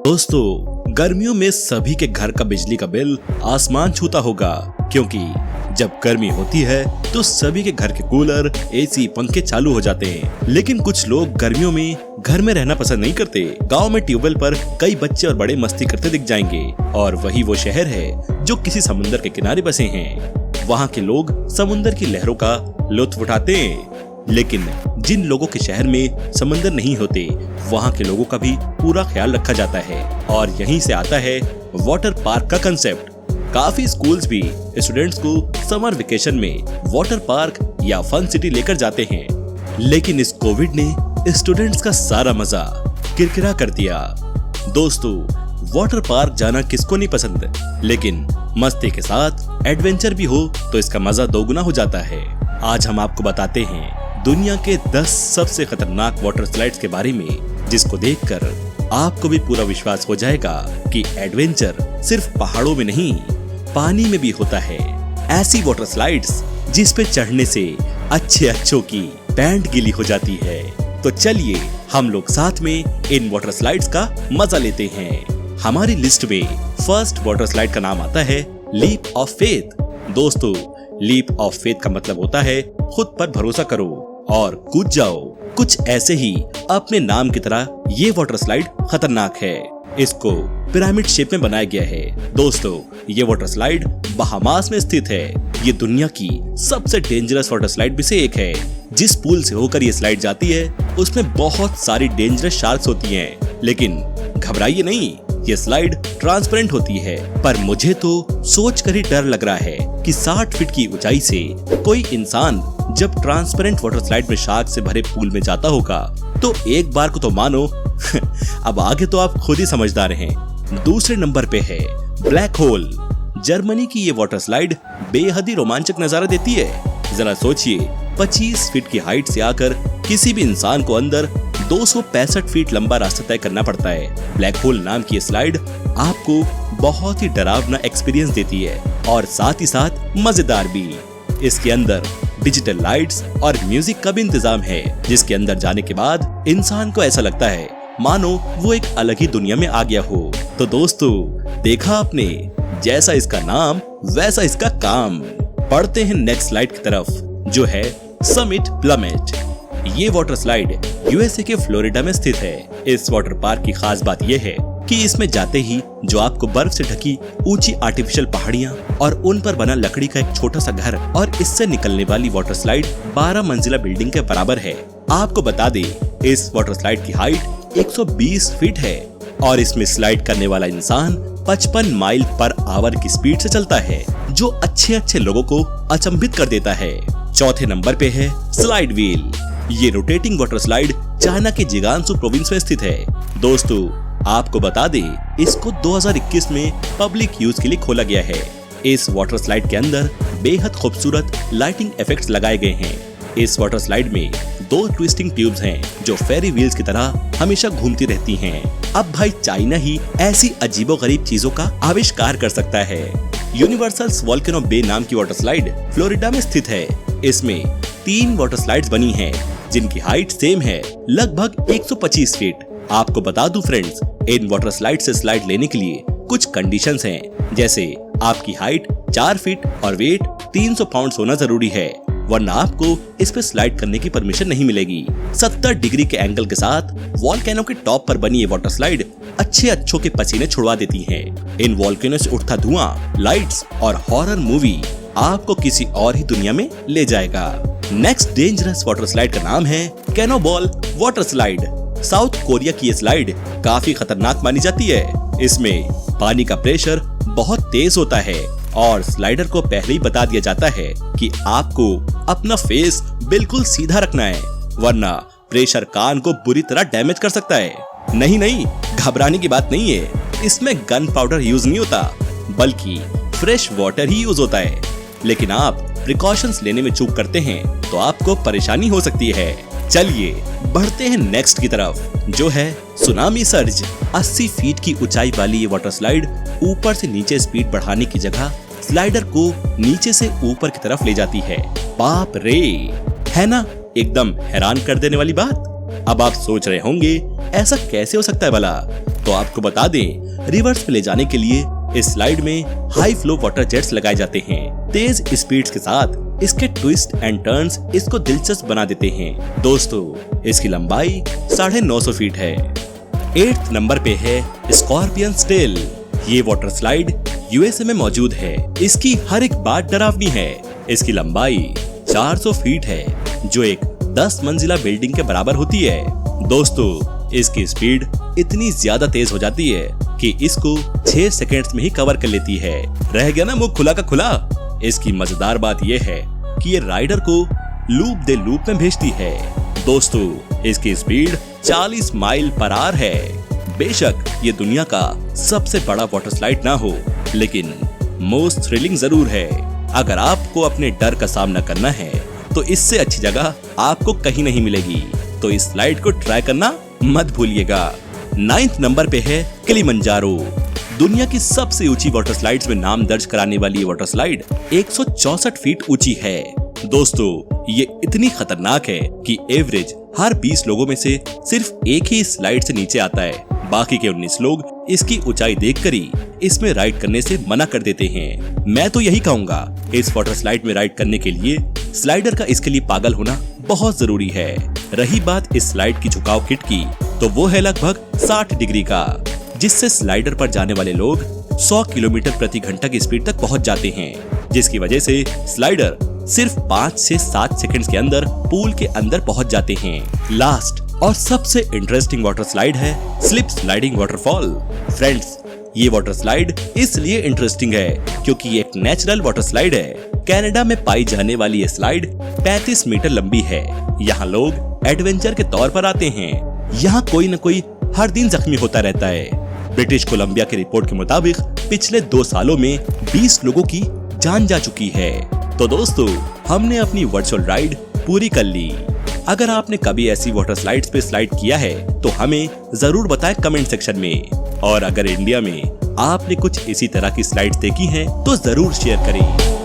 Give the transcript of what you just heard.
दोस्तों, गर्मियों में सभी के घर का बिजली का बिल आसमान छूता होगा, क्योंकि जब गर्मी होती है तो सभी के घर के कूलर, एसी, पंखे चालू हो जाते हैं। लेकिन कुछ लोग गर्मियों में घर में रहना पसंद नहीं करते। गांव में ट्यूबवेल पर कई बच्चे और बड़े मस्ती करते दिख जाएंगे, और वही वो शहर है जो किसी समुद्र के किनारे बसे हैं। वहाँ के लोग समुद्र की लहरों का लुत्फ उठाते हैं। लेकिन जिन लोगों के शहर में समंदर नहीं होते, वहाँ के लोगों का भी पूरा ख्याल रखा जाता है, और यहीं से आता है वाटर पार्क का कंसेप्ट। काफी स्कूल्स भी स्टूडेंट्स को समर वेकेशन में वाटर पार्क या फन सिटी लेकर जाते हैं। लेकिन इस कोविड ने स्टूडेंट्स का सारा मजा किरकिरा कर दिया। दोस्तों, वाटर पार्क जाना किसको नहीं पसंद, लेकिन मस्ती के साथ एडवेंचर भी हो तो इसका मजा दोगुना हो जाता है। आज हम आपको बताते हैं दुनिया के 10 सबसे खतरनाक वाटर स्लाइड्स के बारे में, जिसको देखकर आपको भी पूरा विश्वास हो जाएगा कि एडवेंचर सिर्फ पहाड़ों में नहीं, पानी में भी होता है। ऐसी वाटर स्लाइड्स जिस पे चढ़ने से अच्छों की पैंट गीली हो जाती है। तो चलिए हम लोग साथ में इन वाटर स्लाइड्स का मजा लेते हैं। हमारी लिस्ट में फर्स्ट वाटर स्लाइड का नाम आता है लीप ऑफ फेथ। दोस्तों, लीप ऑफ फेथ का मतलब होता है खुद पर भरोसा करो और कूद जाओ। कुछ ऐसे ही अपने नाम की तरह ये वाटर स्लाइड खतरनाक है। इसको पिरामिड शेप में बनाया गया है। दोस्तों, ये वाटर स्लाइड बहामास में स्थित है। ये दुनिया की सबसे डेंजरस वाटर स्लाइड में से एक है। जिस पूल से होकर ये स्लाइड जाती है उसमें बहुत सारी डेंजरस शार्क्स होती हैं। लेकिन घबराइए नहीं, ये स्लाइड ट्रांसपेरेंट होती है। पर मुझे तो सोच कर ही डर लग रहा है कि 60 फीट की ऊंचाई से कोई इंसान जब ट्रांसपेरेंट वाटर स्लाइड में शार्क से भरे पूल में जाता होगा तो एक बार को तो मानो अब आगे तो आप खुद ही समझदार हैं। दूसरे नंबर पे है ब्लैक होल। जर्मनी की ये वाटर स्लाइड बेहद ही रोमांचक नजारा देती है। जरा सोचिए, 25 फीट की हाइट से आकर किसी भी इंसान को अंदर 265 फीट लंबा रास्ता तय करना पड़ता है। ब्लैक होल नाम की स्लाइड आपको बहुत ही डरावना एक्सपीरियंस देती है, और साथ ही साथ मजेदार भी। इसके अंदर डिजिटल लाइट्स और म्यूजिक का भी इंतजाम है, जिसके अंदर जाने के बाद इंसान को ऐसा लगता है मानो वो एक अलग ही दुनिया में आ गया हो। तो दोस्तों, देखा आपने, जैसा इसका नाम वैसा इसका काम। बढ़ते हैं नेक्स्ट स्लाइड की तरफ, जो है समिट प्लमेट। ये वाटर स्लाइड यूएसए के फ्लोरिडा में स्थित है। इस वाटर पार्क की खास बात यह है कि इसमें जाते ही जो आपको बर्फ से ढकी ऊंची आर्टिफिशियल पहाड़ियां और उन पर बना लकड़ी का एक छोटा सा घर और इससे निकलने वाली वाटर स्लाइड 12 मंजिला बिल्डिंग के बराबर है। आपको बता दें, इस वाटर स्लाइड की हाइट 120 फीट है, और इसमें स्लाइड करने वाला इंसान 55 माइल पर आवर की स्पीड से चलता है, जो अच्छे लोगों को अचंभित कर देता है। चौथे नंबर पे है स्लाइड व्हील। ये रोटेटिंग वाटर स्लाइड चाइना के जिगांसू प्रोविंस में स्थित है। दोस्तों, आपको बता दें, इसको 2021 में पब्लिक यूज के लिए खोला गया है। इस वाटर स्लाइड के अंदर बेहद खूबसूरत लाइटिंग इफेक्ट्स लगाए गए हैं। इस वाटर स्लाइड में 2 ट्विस्टिंग ट्यूब्स हैं, जो फेरी व्हील्स की तरह हमेशा घूमती रहती हैं। अब भाई चाइना ही ऐसी अजीबोगरीब चीजों का आविष्कार कर सकता है। यूनिवर्सल वोल्केनो बे नाम की वाटर स्लाइड फ्लोरिडा में स्थित है। इसमें 3 वाटर स्लाइड्स बनी हैं, जिनकी हाइट सेम है, लगभग 125 फीट। आपको बता दूं फ्रेंड्स, इन वाटर स्लाइड से स्लाइड लेने के लिए कुछ कंडीशंस हैं, जैसे आपकी हाइट 4 फीट और वेट 300 पाउंड होना जरूरी है, वरना आपको इस पे स्लाइड करने की परमिशन नहीं मिलेगी। 70 डिग्री के एंगल के साथ वॉल्केनो के टॉप पर बनी ये वाटर स्लाइड अच्छों के पसीने छुड़वा देती है। इन वॉल्केनो से उठता धुआं, लाइट्स और हॉरर मूवी आपको किसी और ही दुनिया में ले जाएगा। नेक्स्ट डेंजरस वाटर स्लाइड का नाम है कैनोबॉल वाटर स्लाइड। साउथ कोरिया की ये स्लाइड काफी खतरनाक मानी जाती है। इसमें पानी का प्रेशर बहुत तेज होता है, और स्लाइडर को पहले ही बता दिया जाता है कि आपको अपना फेस बिल्कुल सीधा रखना है, वरना प्रेशर कान को बुरी तरह डैमेज कर सकता है। नहीं, घबराने की बात नहीं है। इसमें गन पाउडर यूज नहीं होता, बल्कि फ्रेश वाटर ही यूज होता है। लेकिन आप प्रिकॉशंस लेने में चूक करते हैं तो आपको परेशानी हो सकती है। चलिए बढ़ते हैं नेक्स्ट की तरफ, जो है सुनामी सर्ज। 80 फीट की ऊंचाई वाली ये वाटर स्लाइड ऊपर से नीचे स्पीड बढ़ाने की जगह स्लाइडर को नीचे से ऊपर की तरफ ले जाती है। बाप रे, है ना एकदम हैरान कर देने वाली बात। अब आप सोच रहे होंगे ऐसा कैसे हो सकता है भला? तो आपको बता दें, रिवर्स पे ले जाने के लिए इस स्लाइड में हाई फ्लो वाटर जेट्स लगाए जाते हैं। तेज स्पीड्स के साथ इसके ट्विस्ट एंड टर्न्स इसको दिलचस्प बना देते हैं। दोस्तों, इसकी लंबाई 950 फीट है। 8th नंबर पे है स्कॉर्पियन टेल। ये वाटर स्लाइड यूएसए में मौजूद है। इसकी हर एक बात डरावनी है। इसकी लंबाई 400 फीट है, जो एक 10 मंजिला बिल्डिंग के बराबर होती है। दोस्तों, इसकी स्पीड इतनी ज्यादा तेज हो जाती है कि इसको 6 सेकंड्स में ही कवर कर लेती है। रह गया ना मुंह खुला का खुला। इसकी मजेदार बात यह है कि ये राइडर को लूप दे लूप में भेजती है। दोस्तों, इसकी स्पीड 40 माइल पर आवर है। बेशक ये दुनिया का सबसे बड़ा वाटर स्लाइड ना हो, लेकिन मोस्ट थ्रिलिंग जरूर है। अगर आपको अपने डर का सामना करना है तो इससे अच्छी जगह आपको कहीं नहीं मिलेगी। तो इस स्लाइड को ट्राई करना मत भूलिएगा। 9th नंबर पे है किलिमंजारो। दुनिया की सबसे ऊंची वाटर स्लाइड्स में नाम दर्ज कराने वाली ये वाटर स्लाइड 164 फीट ऊंची है। दोस्तों, ये इतनी खतरनाक है कि एवरेज हर 20 लोगों में से सिर्फ एक ही स्लाइड से नीचे आता है। बाकी के 19 लोग इसकी ऊंचाई देखकर ही इसमें राइड करने से मना कर देते हैं। मैं तो यही कहूंगा, इस वाटर स्लाइड में राइड करने के लिए स्लाइडर का इसके लिए पागल होना बहुत जरूरी है। रही बात इस स्लाइड की झुकाव किट की, तो वो है लगभग 60 डिग्री का, जिससे स्लाइडर पर जाने वाले लोग 100 किलोमीटर प्रति घंटा की स्पीड तक पहुंच जाते हैं, जिसकी वजह से स्लाइडर सिर्फ 5 से 7 सेकंड्स के अंदर पूल के अंदर पहुंच जाते हैं। लास्ट और सबसे इंटरेस्टिंग वाटर स्लाइड है स्लिप स्लाइडिंग वाटरफॉल। फ्रेंड्स, ये वाटर स्लाइड इसलिए इंटरेस्टिंग है क्योंकि ये एक नेचुरल वाटर स्लाइड है। कनाडा में पाई जाने वाली ये स्लाइड 35 मीटर लंबी है। यहाँ लोग एडवेंचर के तौर पर आते हैं। यहाँ कोई न कोई हर दिन जख्मी होता रहता है। ब्रिटिश कोलंबिया की रिपोर्ट के मुताबिक पिछले 2 सालों में 20 लोगों की जान जा चुकी है। तो दोस्तों, हमने अपनी वर्चुअल राइड पूरी कर ली। अगर आपने कभी ऐसी वाटर स्लाइड्स पे स्लाइड किया है तो हमें जरूर बताएं कमेंट सेक्शन में। और अगर इंडिया में आपने कुछ इसी तरह की स्लाइड्स देखी हैं तो जरूर शेयर करें।